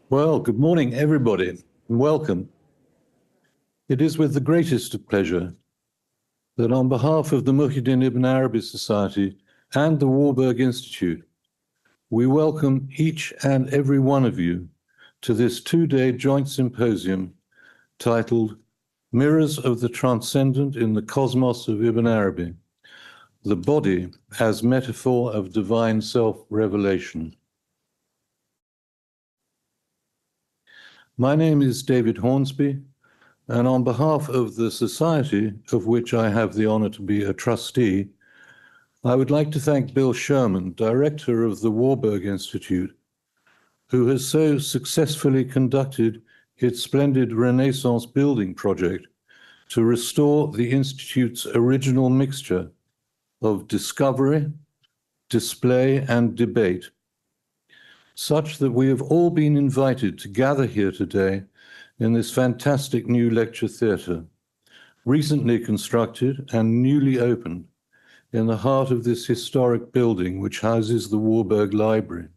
Well, good morning, everybody, and welcome. It is with the greatest of pleasure that on behalf of the Muhyiddin Ibn Arabi Society and the Warburg Institute, we welcome each and every one of you to this two-day joint symposium titled Mirrors of the Transcendent in the Cosmos of Ibn Arabi, the Body as Metaphor of Divine Self-Revelation. My name is David Hornsby, and on behalf of the Society, of which I have the honor to be a trustee, I would like to thank Bill Sherman, director of the Warburg Institute, who has so successfully conducted its splendid Renaissance building project to restore the Institute's original mixture of discovery, display, and debate, such that we have all been invited to gather here today in this fantastic new lecture theatre, recently constructed and newly opened in the heart of this historic building which houses the Warburg Library.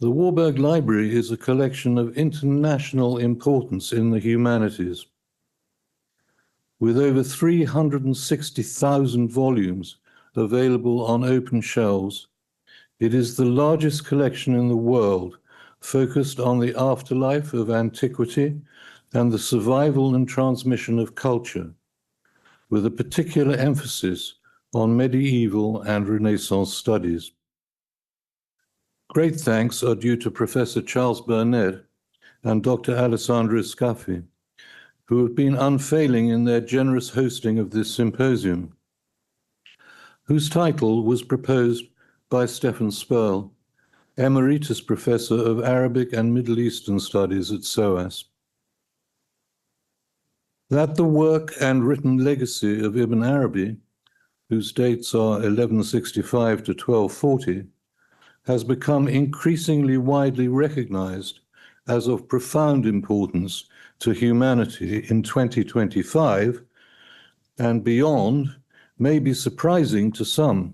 The Warburg Library is a collection of international importance in the humanities. With over 360,000 volumes available on open shelves, it is the largest collection in the world focused on the afterlife of antiquity and the survival and transmission of culture, with a particular emphasis on medieval and Renaissance studies. Great thanks are due to Professor Charles Burnett and Dr. Alessandro Scafi, who have been unfailing in their generous hosting of this symposium, whose title was proposed by Stefan Sperl, Emeritus Professor of Arabic and Middle Eastern Studies at SOAS. That the work and written legacy of Ibn Arabi, whose dates are 1165 to 1240, has become increasingly widely recognized as of profound importance to humanity in 2025 and beyond may be surprising to some.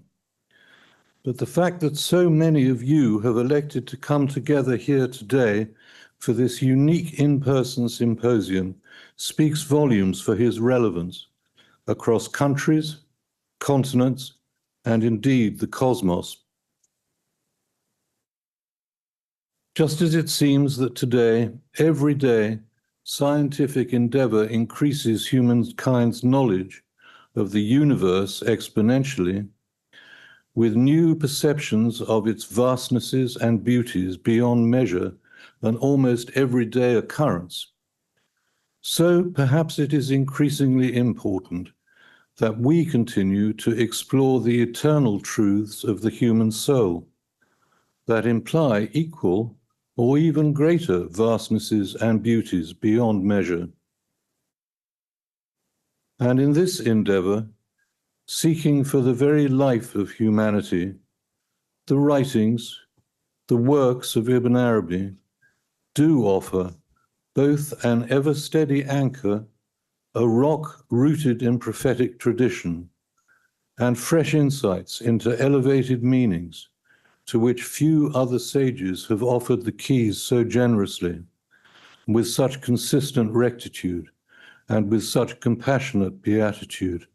But the fact that so many of you have elected to come together here today for this unique in-person symposium speaks volumes for his relevance across countries, continents, and indeed the cosmos. Just as it seems that today, every day, scientific endeavor increases humankind's knowledge of the universe exponentially, with new perceptions of its vastnesses and beauties beyond measure an almost everyday occurrence, so perhaps it is increasingly important that we continue to explore the eternal truths of the human soul that imply equal or even greater vastnesses and beauties beyond measure. And in this endeavor, seeking for the very life of humanity, the writings, the works of Ibn Arabi do offer both an ever-steady anchor, a rock rooted in prophetic tradition, and fresh insights into elevated meanings to which few other sages have offered the keys so generously, with such consistent rectitude, and with such compassionate beatitude.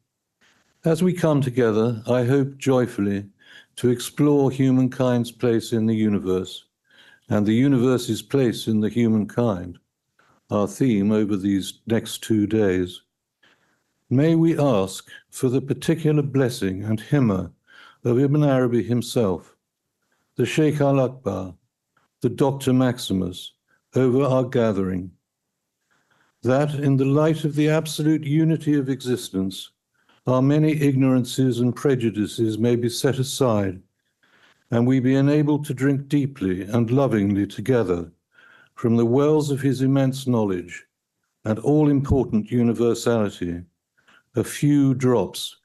As we come together, I hope joyfully to explore humankind's place in the universe and the universe's place in the humankind, our theme over these next 2 days. May we ask for the particular blessing and himma of Ibn Arabi himself, the Sheikh al-Akbar, the Dr. Maximus, over our gathering, that in the light of the absolute unity of existence, our many ignorances and prejudices may be set aside, and we be enabled to drink deeply and lovingly together from the wells of his immense knowledge and all-important universality, a few drops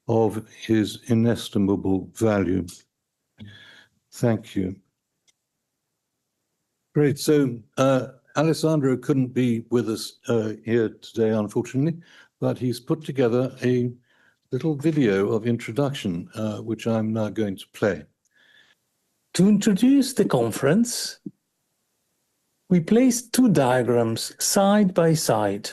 of his inestimable value. Thank you. Great. So Alessandro couldn't be with us here today, unfortunately, but he's put together a little video of introduction, which I'm now going to play. To introduce the conference, we placed two diagrams side by side.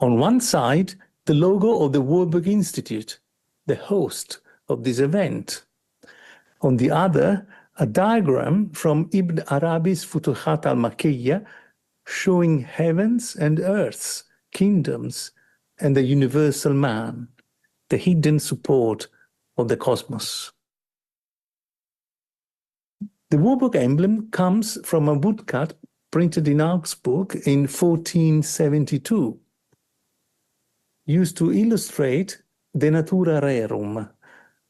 On one side, the logo of the Warburg Institute, the host of this event. On the other, a diagram from Ibn Arabi's Futuhat al-Makkiyya showing heavens and earths, kingdoms, and the universal man, the hidden support of the cosmos. The Warburg emblem comes from a woodcut printed in Augsburg in 1472, used to illustrate De Natura Rerum,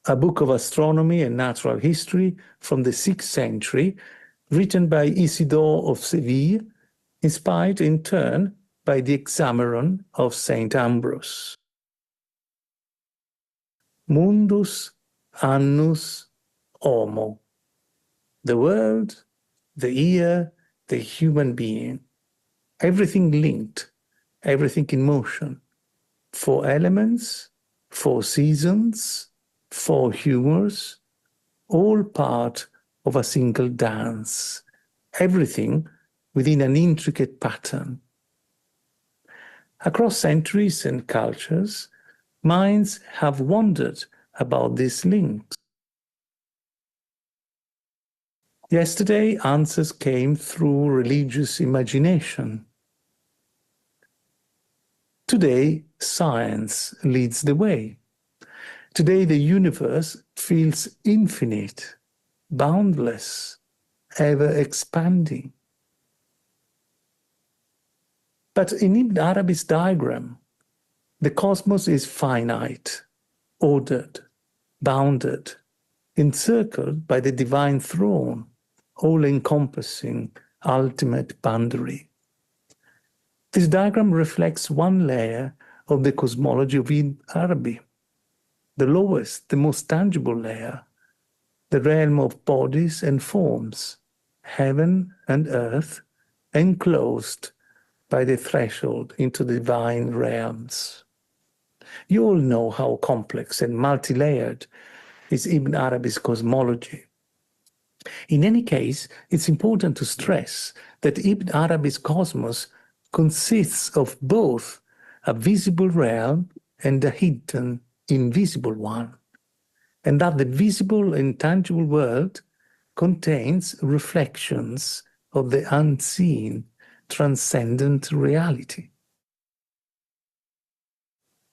a book of astronomy and natural history from the 6th century, written by Isidore of Seville, inspired in turn by the Hexameron of St. Ambrose. Mundus annus homo. The world, the year, the human being. Everything linked, everything in motion. 4 elements, 4 seasons, 4 humors, all part of a single dance. Everything within an intricate pattern. Across centuries and cultures, minds have wondered about these links. Yesterday, answers came through religious imagination. Today, science leads the way. Today, the universe feels infinite, boundless, ever-expanding. But in Ibn Arabi's diagram, the cosmos is finite, ordered, bounded, encircled by the divine throne, all-encompassing, ultimate boundary. This diagram reflects one layer of the cosmology of Ibn Arabi, the lowest, the most tangible layer, the realm of bodies and forms, heaven and earth, enclosed by the threshold into the divine realms. You all know how complex and multi-layered is Ibn Arabi's cosmology. In any case, it's important to stress that Ibn Arabi's cosmos consists of both a visible realm and a hidden, invisible one, and that the visible and tangible world contains reflections of the unseen, transcendent reality.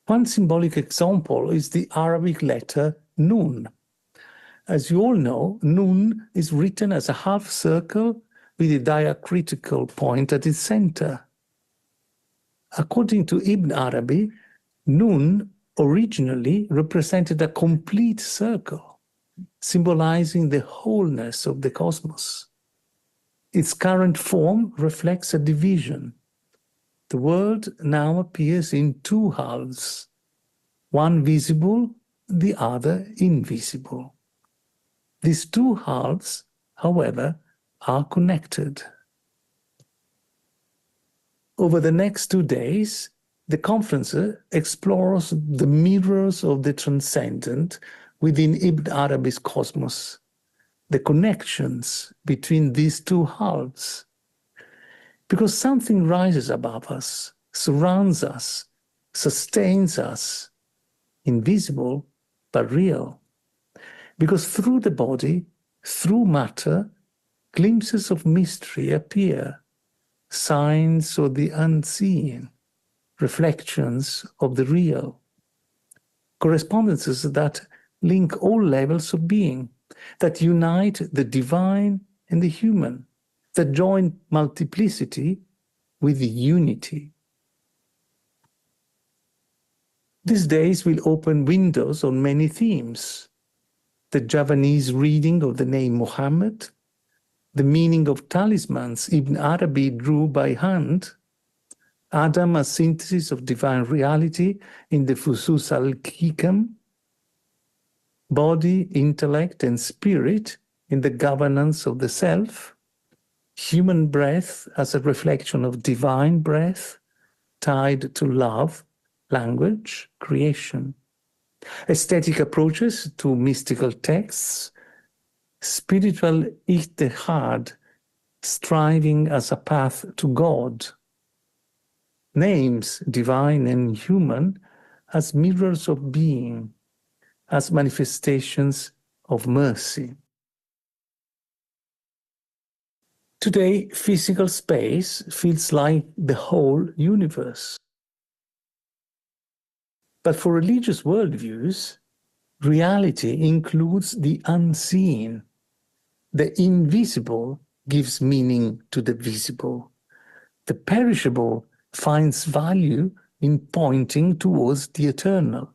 One symbolic example is the Arabic letter Nun. As you all know, Nun is written as a half circle with a diacritical point at its center. According to Ibn Arabi, Nun originally represented a complete circle, symbolizing the wholeness of the cosmos. Its current form reflects a division. The world now appears in 2 halves, one visible, the other invisible. These 2 halves, however, are connected. Over the next 2 days, the conference explores the mirrors of the transcendent within Ibn Arabi's cosmos, the connections between these 2 halves. Because something rises above us, surrounds us, sustains us, invisible but real. Because through the body, through matter, glimpses of mystery appear, signs of the unseen, reflections of the real, correspondences that link all levels of being, that unite the divine and the human, that join multiplicity with unity. These days will open windows on many themes: the Javanese reading of the name Muhammad, the meaning of talismans Ibn Arabi drew by hand, Adam, a synthesis of divine reality in the Fusus al-Hikam, body, intellect, and spirit in the governance of the self, human breath as a reflection of divine breath, tied to love, language, creation, aesthetic approaches to mystical texts, spiritual ittihad, striving as a path to God. Names, divine and human, as mirrors of being, as manifestations of mercy. Today, physical space feels like the whole universe. But for religious worldviews, reality includes the unseen. The invisible gives meaning to the visible. The perishable finds value in pointing towards the eternal.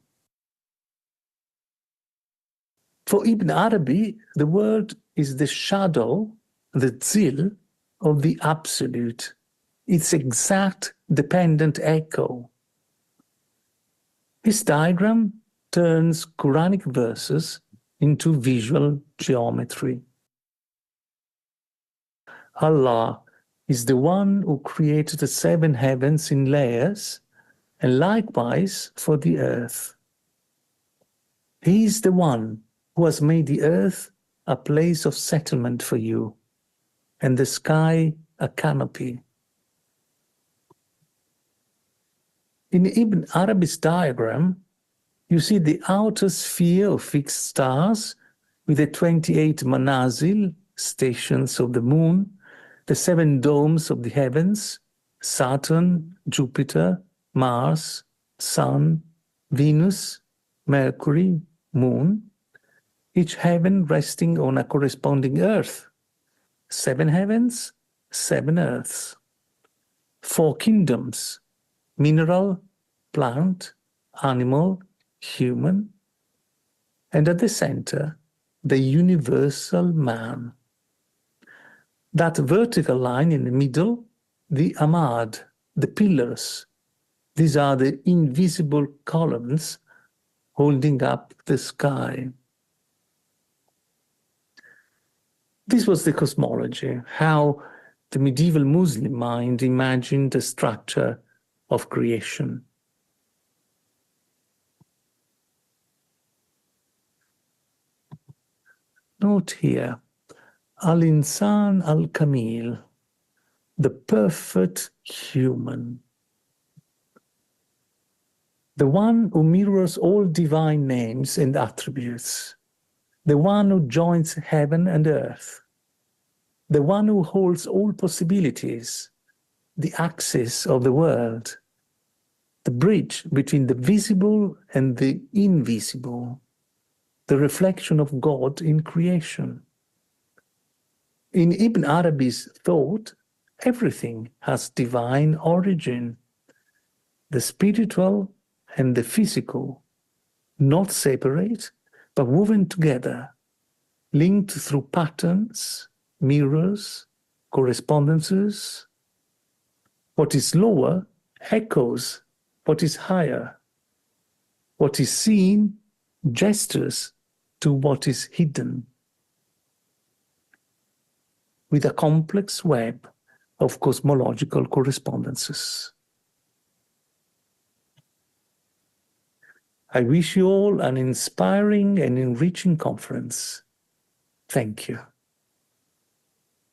For Ibn Arabi, the world is the shadow, the zil, of the absolute, its exact dependent echo. This diagram turns Quranic verses into visual geometry. Allah is the one who created the 7 heavens in layers, and likewise for the earth. He is the one who has made the earth a place of settlement for you, and the sky a canopy. In Ibn Arabi's diagram, you see the outer sphere of fixed stars with the 28 manazil, stations of the moon, the 7 domes of the heavens, Saturn, Jupiter, Mars, Sun, Venus, Mercury, Moon, each heaven resting on a corresponding earth. 7 heavens, 7 earths. 4 kingdoms, mineral, plant, animal, human, and at the center, the universal man. That vertical line in the middle, the amad, the pillars. These are the invisible columns holding up the sky. This was the cosmology, how the medieval Muslim mind imagined the structure of creation. Note here, Al-Insan al-Kamil, the perfect human. The one who mirrors all divine names and attributes. The one who joins heaven and earth. The one who holds all possibilities, the axis of the world, the bridge between the visible and the invisible, the reflection of God in creation. In Ibn Arabi's thought, everything has divine origin. The spiritual and the physical, not separate, but woven together, linked through patterns, mirrors, correspondences. What is lower echoes what is higher. What is seen gestures to what is hidden, with a complex web of cosmological correspondences. I wish you all an inspiring and enriching conference. Thank you.